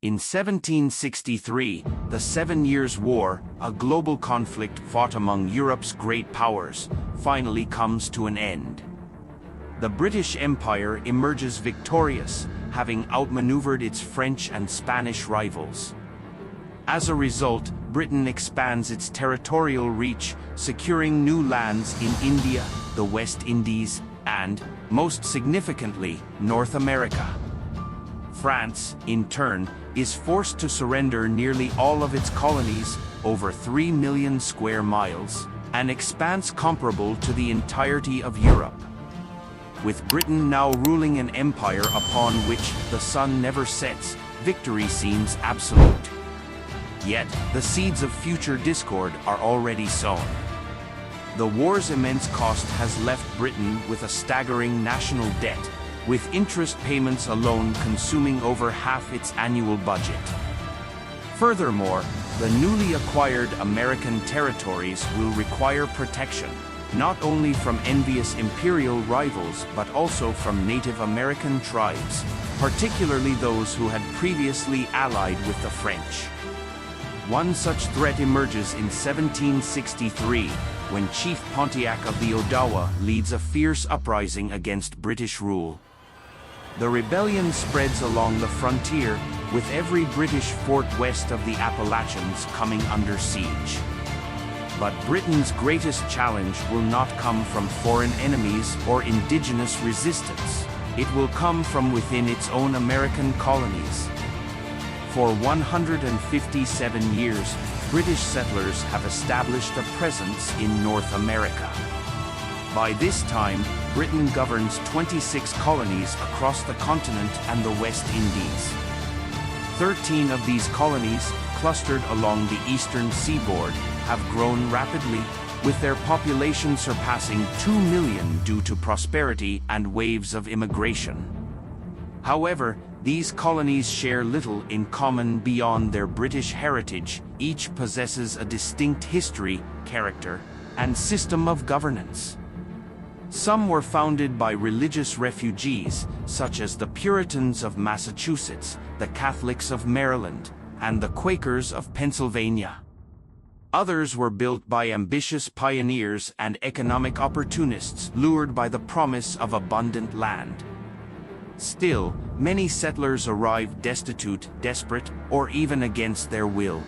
In 1763, the 7 Years' War, a global conflict fought among Europe's great powers, finally comes to an end. The British Empire emerges victorious, having outmaneuvered its French and Spanish rivals. As a result, Britain expands its territorial reach, securing new lands in India, the West Indies, and, most significantly, North America. France, in turn, is forced to surrender nearly all of its colonies, over 3 million square miles, an expanse comparable to the entirety of Europe. With Britain now ruling an empire upon which the sun never sets, victory seems absolute. Yet, the seeds of future discord are already sown. The war's immense cost has left Britain with a staggering national debt, with interest payments alone consuming over half its annual budget. Furthermore, the newly acquired American territories will require protection, not only from envious imperial rivals but also from Native American tribes, particularly those who had previously allied with the French. One such threat emerges in 1763, when Chief Pontiac of the Odawa leads a fierce uprising against British rule. The rebellion spreads along the frontier, with every British fort west of the Appalachians coming under siege. But Britain's greatest challenge will not come from foreign enemies or indigenous resistance. It will come from within its own American colonies. For 157 years, British settlers have established a presence in North America. By this time, Britain governs 26 colonies across the continent and the West Indies. 13 of these colonies, clustered along the eastern seaboard, have grown rapidly, with their population surpassing 2 million due to prosperity and waves of immigration. However, these colonies share little in common beyond their British heritage. Each possesses a distinct history, character, and system of governance. Some were founded by religious refugees, such as the Puritans of Massachusetts, the Catholics of Maryland, and the Quakers of Pennsylvania. Others were built by ambitious pioneers and economic opportunists lured by the promise of abundant land. Still, many settlers arrived destitute, desperate, or even against their will.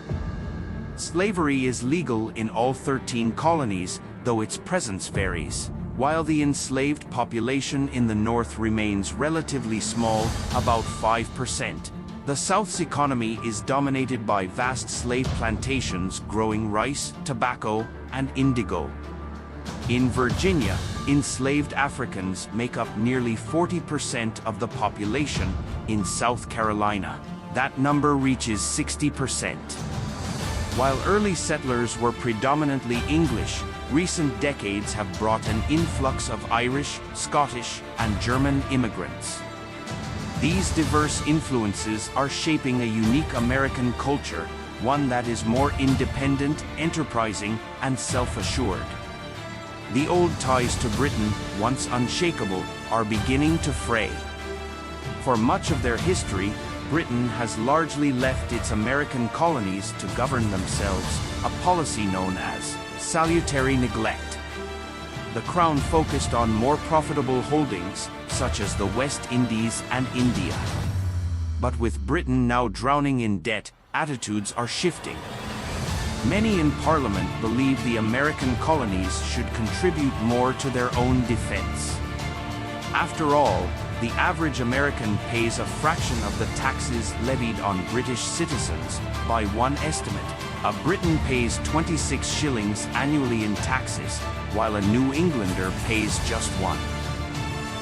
Slavery is legal in all 13 colonies, though its presence varies. While the enslaved population in the North remains relatively small, about 5%, the South's economy is dominated by vast slave plantations growing rice, tobacco, and indigo. In Virginia, enslaved Africans make up nearly 40% of the population. In South Carolina, that number reaches 60%. While early settlers were predominantly English, recent decades have brought an influx of Irish, Scottish, and German immigrants. These diverse influences are shaping a unique American culture, one that is more independent, enterprising, and self-assured. The old ties to Britain, once unshakable, are beginning to fray. For much of their history, Britain has largely left its American colonies to govern themselves, a policy known as salutary neglect. The Crown focused on more profitable holdings, such as the West Indies and India. But with Britain now drowning in debt, attitudes are shifting. Many in Parliament believe the American colonies should contribute more to their own defense. After all, the average American pays a fraction of the taxes levied on British citizens. By one estimate, a Briton pays 26 shillings annually in taxes, while a New Englander pays just one.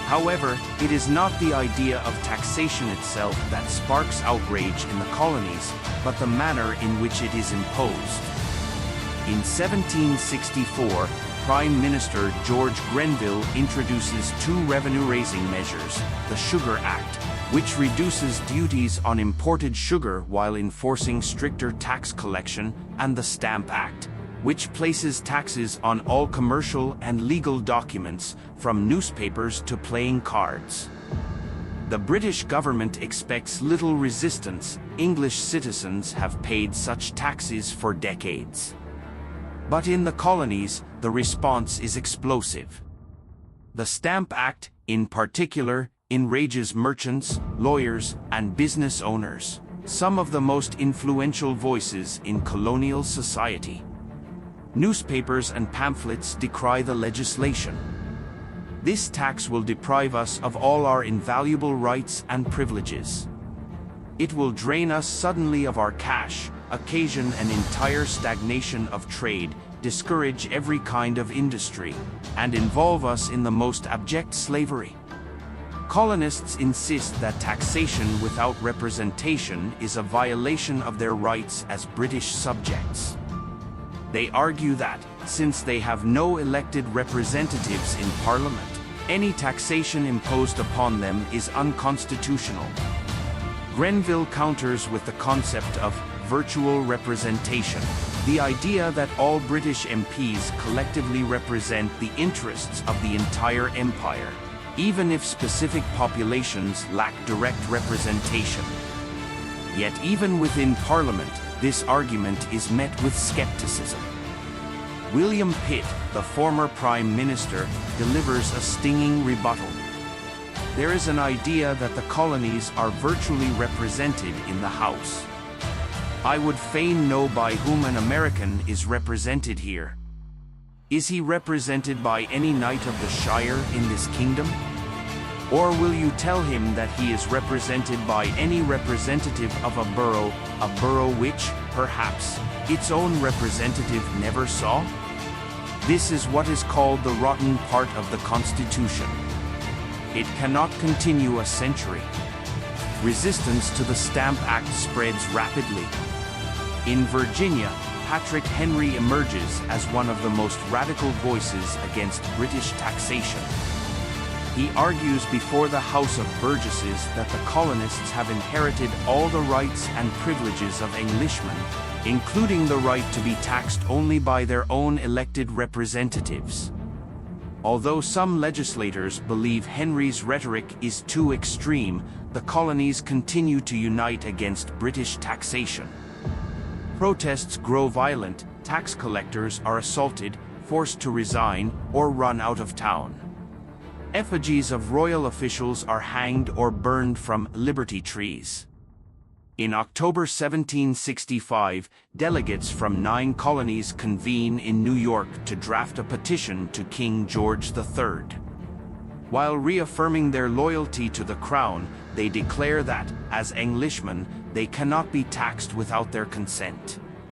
However, it is not the idea of taxation itself that sparks outrage in the colonies, but the manner in which it is imposed. In 1764, Prime Minister George Grenville introduces 2 revenue-raising measures, the Sugar Act, which reduces duties on imported sugar while enforcing stricter tax collection, and the Stamp Act, which places taxes on all commercial and legal documents, from newspapers to playing cards. The British government expects little resistance. English citizens have paid such taxes for decades. But in the colonies, the response is explosive. The Stamp Act, in particular, enrages merchants, lawyers, and business owners, some of the most influential voices in colonial society. Newspapers and pamphlets decry the legislation. This tax will deprive us of all our invaluable rights and privileges. It will drain us suddenly of our cash, occasion an entire stagnation of trade, discourage every kind of industry, and involve us in the most abject slavery. Colonists insist that taxation without representation is a violation of their rights as British subjects. They argue that, since they have no elected representatives in Parliament, any taxation imposed upon them is unconstitutional. Grenville counters with the concept of virtual representation, the idea that all British MPs collectively represent the interests of the entire empire, even if specific populations lack direct representation. Yet even within Parliament, this argument is met with skepticism. William Pitt, the former Prime Minister, delivers a stinging rebuttal. There is an idea that the colonies are virtually represented in the House. I would fain know by whom an American is represented here. Is he represented by any knight of the Shire in this kingdom? Or will you tell him that he is represented by any representative of a borough which, perhaps, its own representative never saw? This is what is called the rotten part of the Constitution. It cannot continue a century. Resistance to the Stamp Act spreads rapidly. In Virginia, Patrick Henry emerges as one of the most radical voices against British taxation. He argues before the House of Burgesses that the colonists have inherited all the rights and privileges of Englishmen, including the right to be taxed only by their own elected representatives. Although some legislators believe Henry's rhetoric is too extreme, the colonies continue to unite against British taxation. Protests grow violent, tax collectors are assaulted, forced to resign, or run out of town. Effigies of royal officials are hanged or burned from Liberty trees. In October 1765, delegates from 9 colonies convene in New York to draft a petition to King George III. While reaffirming their loyalty to the crown, they declare that, as Englishmen, they cannot be taxed without their consent.